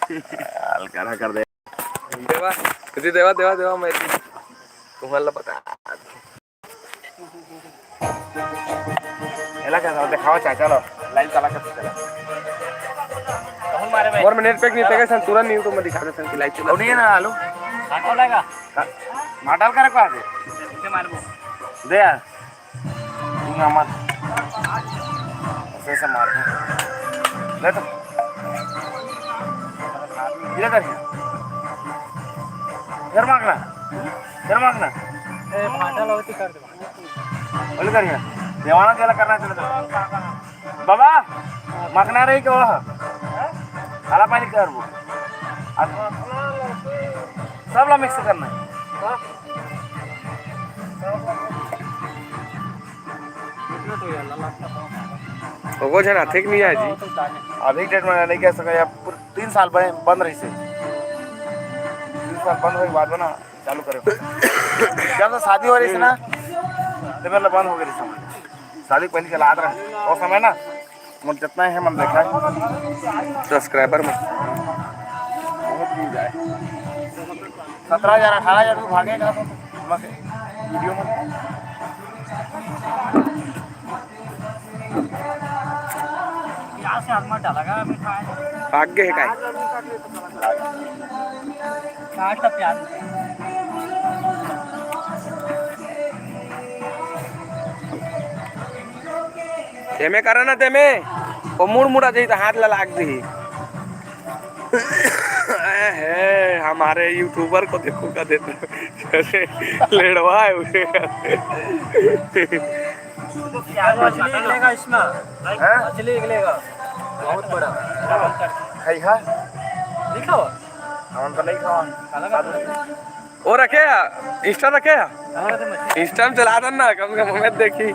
हलका कर दे देवा तुझी देवा देवा देवा माहिती तुम्हाला पता याला काय जाऊ दे खावा चलो लाईव्ह चला चला और मिनट पे नहीं पेगा सन तुरंत यूट्यूब में दिखा दे सन की लाइव चला नहीं ना आलू काटो लेगा माडल करे को आगे इसे मारबो दे यार दूंगा मत ऐसे मार ले तो ये कर घर मांगना ए माडल होती कर दे बोल करिए देवाना केला करना चलो बाबा मागणार आहे केवळ काला पाणी कर वो सबला मिक्स करना वो जो ना ठीक नहीं है जी अभी डेट में नहीं कह सका 3 साल बंद रही से 3 साल बंद होने के बाद ना चालू करे जब तो शादी हो रही थी ना तो मतलब बंद हो गई शादी पहले चला रहा और समय ना मन जितना है मन देखा सब्सक्राइबर में 17,000 18,000 तो भागेगा वीडियो में यहाँ से हलमा डालेगा भाग्य है काय काट प्याज तेमे करा ना तेमे वो मुड़ मुड़ा जाए तो हाथ लाग दी है हमारे यूट्यूबर को देखो का देता लेड़वा है उसे मछली निकलेगा इसमें मछली निकलेगा बहुत बड़ा है हा दिखाओ हम तो नहीं खाओ वो रखे इंस्टा रखे इंस्टा में चला दो ना कम से कम हमें देखी